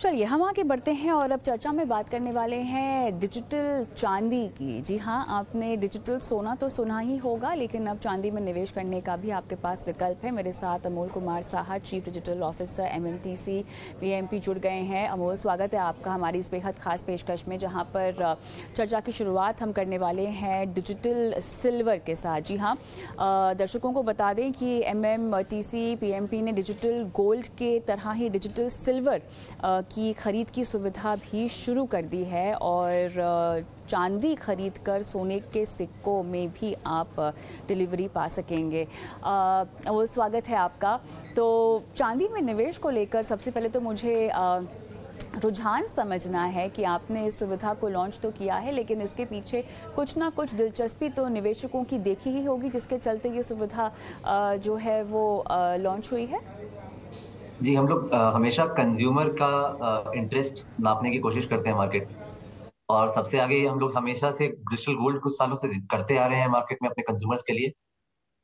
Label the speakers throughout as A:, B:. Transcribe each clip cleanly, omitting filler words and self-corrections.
A: चलिए हम आगे बढ़ते हैं और अब चर्चा में बात करने वाले हैं डिजिटल चांदी की। जी हाँ, आपने डिजिटल सोना तो सुना ही होगा, लेकिन अब चांदी में निवेश करने का भी आपके पास विकल्प है। मेरे साथ Amol Kumar Saha, chief digital officer MMTC PMP जुड़ गए हैं। अमोल, स्वागत है आपका हमारी इस बेहद खास पेशकश में, जहाँ पर चर्चा की शुरुआत हम करने वाले हैं डिजिटल सिल्वर के साथ। जी हाँ, दर्शकों को बता दें कि एमएमटीसी पीएमपी ने डिजिटल गोल्ड के तरह ही डिजिटल सिल्वर की खरीद की सुविधा भी शुरू कर दी है और चांदी खरीद कर सोने के सिक्कों में भी आप डिलीवरी पा सकेंगे। वो स्वागत है आपका। तो चांदी में निवेश को लेकर सबसे पहले तो मुझे रुझान समझना है कि आपने इस सुविधा को लॉन्च तो किया है, लेकिन इसके पीछे कुछ ना कुछ दिलचस्पी तो निवेशकों की देखी ही होगी, जिसके चलते ये सुविधा जो है वो लॉन्च हुई है।
B: जी, हम लोग हमेशा कंज्यूमर का इंटरेस्ट नापने की कोशिश करते हैं मार्केट में। और सबसे आगे हम लोग हमेशा से डिजिटल गोल्ड कुछ सालों से करते आ रहे हैं मार्केट में अपने कंज्यूमर्स के लिए।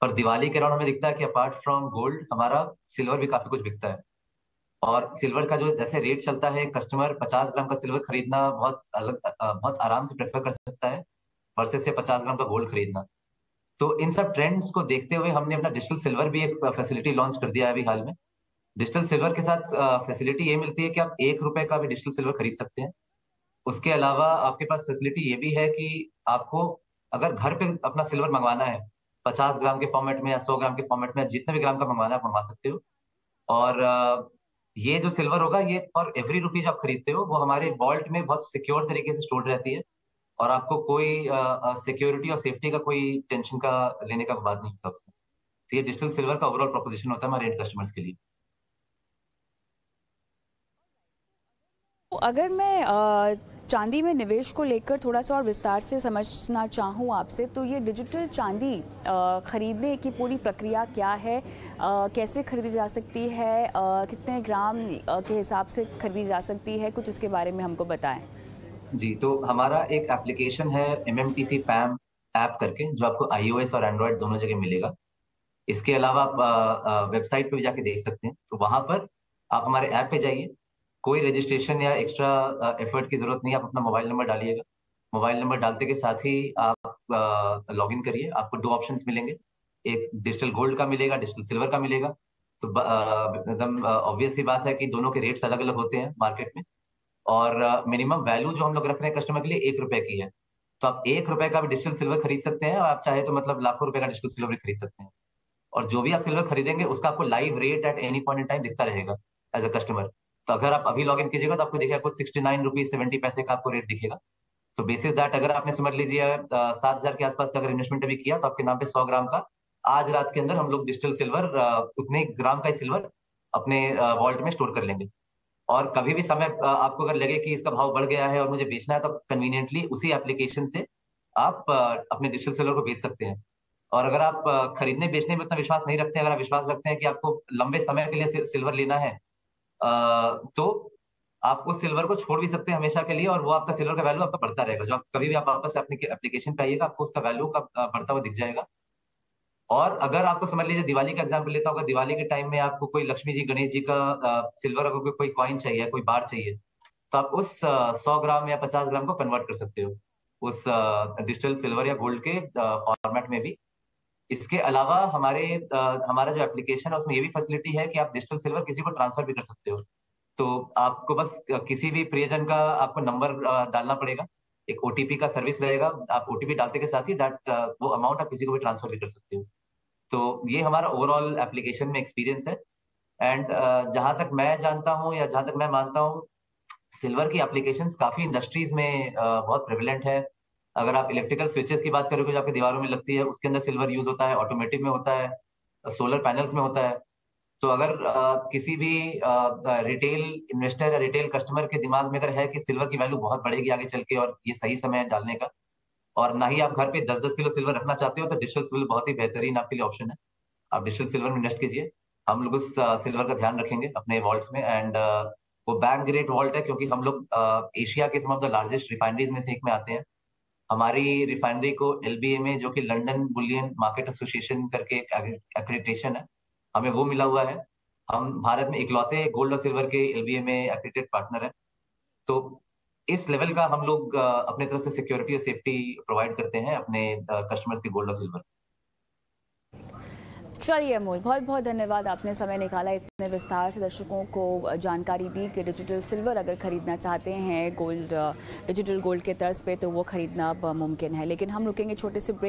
B: पर दिवाली के अराउंड हमें दिखता है कि अपार्ट फ्रॉम गोल्ड हमारा सिल्वर भी काफी कुछ बिकता है। और सिल्वर का जो जैसे रेट चलता है, कस्टमर 50 ग्राम का सिल्वर खरीदना बहुत आराम से प्रेफर कर सकता है वर्सेस से 50 ग्राम का गोल्ड खरीदना। तो इन सब ट्रेंड्स को देखते हुए हमने अपना डिजिटल सिल्वर भी एक फैसिलिटी लॉन्च कर दिया है अभी हाल में। डिजिटल सिल्वर के साथ फैसिलिटी ये मिलती है कि आप 1 रुपए का भी डिजिटल सिल्वर खरीद सकते हैं। उसके अलावा आपके पास फैसिलिटी ये भी है कि आपको अगर घर पे अपना सिल्वर मंगवाना है, 50 ग्राम के फॉर्मेट में या 100 ग्राम के फॉर्मेट में, जितने भी ग्राम का मंगवाना है आप मंगवा सकते हो। और ये जो सिल्वर होगा ये फॉर एवरी रुपीज आप खरीदते हो वो हमारे वॉल्ट में बहुत सिक्योर तरीके से स्टोर रहती है। और आपको कोई सिक्योरिटी और सेफ्टी का कोई टेंशन का लेने का बात नहीं होता उसमें। तो ये डिजिटल सिल्वर का ओवरऑल प्रोपोजिशन होता है हमारे एंड कस्टमर्स के लिए।
A: तो अगर मैं चांदी में निवेश को लेकर थोड़ा सा और विस्तार से समझना चाहूँ आपसे, तो ये डिजिटल चांदी खरीदने की पूरी प्रक्रिया क्या है, कैसे खरीदी जा सकती है, कितने ग्राम के हिसाब से खरीदी जा सकती है, कुछ इसके बारे में हमको बताएं।
B: जी, तो हमारा एक एप्लीकेशन है एमएमटीसी पैम ऐप करके, जो आपको iOS और एंड्रॉयड दोनों जगह मिलेगा। इसके अलावा आप वेबसाइट पे भी जाके देख सकते हैं। तो वहां पर आप हमारे ऐप पे जाइए। कोई रजिस्ट्रेशन या एक्स्ट्रा एफर्ट की जरूरत नहीं है। आप अपना मोबाइल नंबर डालिएगा। मोबाइल नंबर डालते के साथ ही आप लॉग इन करिए। आपको दो ऑप्शंस मिलेंगे, एक डिजिटल गोल्ड का मिलेगा, डिजिटल सिल्वर का मिलेगा। तो एकदम ऑब्वियस ही बात है कि दोनों के रेट्स अलग अलग होते हैं मार्केट में। और मिनिमम वैल्यू जो हम लोग रख रहे हैं कस्टमर के लिए 1 रुपए की है। तो आप 1 रुपए का भी डिजिटल सिल्वर खरीद सकते हैं और आप चाहे तो मतलब लाखों रुपए का डिजिटल सिल्वर भी खरीद सकते हैं। और जो भी आप सिल्वर खरीदेंगे उसका आपको live rate at any point in time दिखता रहेगा एज अ कस्टमर। तो अगर आप अभी लॉग इन कीजिएगा तो आपको दिखेगा कुछ 69 रुपीज 70 पैसे का आपको रेट दिखेगा। तो बेसिस दैट अगर आपने समझ लीजिए 7,000 के आसपास का अगर इन्वेस्टमेंट अभी किया तो आपके नाम पे 100 ग्राम का आज रात के अंदर हम लोग डिजिटल सिल्वर उतने ग्राम का ही सिल्वर अपने वॉल्ट में स्टोर कर लेंगे। और कभी भी समय आपको अगर लगे कि इसका भाव बढ़ गया है और मुझे बेचना है, तो कन्वीनियंटली उसी एप्लीकेशन से आप अपने डिजिटल सेलर को बेच सकते हैं। और अगर आप खरीदने बेचने में उतना विश्वास नहीं रखते हैं, अगर आप विश्वास रखते हैं कि आपको लंबे समय के लिए सिल्वर लेना है, तो आप उस सिल्वर को छोड़ भी सकते हैं हमेशा के लिए, और वो आपका सिल्वर का वैल्यू आपका बढ़ता रहेगा। जो आप कभी भी आप वापस से अपने एप्लीकेशन पे आइएगा, आपको उसका वैल्यू का बढ़ता हुआ दिख जाएगा। और अगर आपको समझ लीजिए दिवाली का एग्जाम्पल लेता हूँ, अगर दिवाली के टाइम में आपको कोई लक्ष्मी जी गणेश जी का सिल्वर का कोई कॉइन चाहिए, कोई बार चाहिए, तो आप उस 100 ग्राम या 50 ग्राम को कन्वर्ट कर सकते हो उस डिजिटल सिल्वर या गोल्ड के फॉर्मेट में भी। इसके अलावा हमारा जो एप्लीकेशन है उसमें ये भी फैसिलिटी है कि आप डिजिटल सिल्वर किसी को ट्रांसफर भी कर सकते हो। तो आपको बस किसी भी प्रियजन का आपको नंबर डालना पड़ेगा। एक ओटीपी का सर्विस रहेगा। आप ओटीपी डालते के साथ ही दैट वो अमाउंट आप किसी को भी ट्रांसफर भी कर सकते हो। तो ये हमारा ओवरऑल एप्लीकेशन में एक्सपीरियंस है। एंड जहां तक मैं जानता हूँ या जहां तक मैं मानता हूँ, सिल्वर की एप्लीकेशंस काफी इंडस्ट्रीज में बहुत प्रेवलेंट है। अगर आप इलेक्ट्रिकल स्विचेस की बात करोगे जो आपकी दीवारों में लगती है, उसके अंदर सिल्वर यूज होता है, ऑटोमेटिव में होता है, सोलर पैनल्स में होता है। तो अगर किसी भी रिटेल इन्वेस्टर या रिटेल कस्टमर के दिमाग में अगर है कि सिल्वर की वैल्यू बहुत बढ़ेगी आगे चल के और ये सही समय है डालने का, और ना ही आप घर पे 10-10 किलो सिल्वर रखना चाहते हो, तो डिजिटल सिल्वर बहुत ही बेहतरीन आपके लिए ऑप्शन है। आप डिजिटल सिल्वर में इन्वेस्ट कीजिए। हम लोग उस सिल्वर का ध्यान रखेंगे अपने वॉल्ट्स में। एंड वो बैंक ग्रेड वॉल्ट है, क्योंकि हम लोग एशिया के सम ऑफ द लार्जेस्ट रिफाइनरीज में से एक में आते हैं। हमारी रिफाइनरी को एलबीएमए, जो कि लंदन बुलियन मार्केट एसोसिएशन करके एक एक्रेडिटेशन है, हमें वो मिला हुआ है। हम भारत में इकलौते गोल्ड और सिल्वर के एलबीए में एक्रेडिटेड पार्टनर हैं। तो इस लेवल का हम लोग अपने तरफ से सिक्योरिटी और सेफ्टी प्रोवाइड करते हैं अपने कस्टमर्स की गोल्ड और सिल्वर।
A: चलिए अमोल, बहुत बहुत धन्यवाद, आपने समय निकाला, इतने विस्तार से दर्शकों को जानकारी दी कि डिजिटल सिल्वर अगर खरीदना चाहते हैं गोल्ड, डिजिटल गोल्ड के तर्ज पे, तो वो खरीदना अब मुमकिन है। लेकिन हम रुकेंगे छोटे से ब्रेक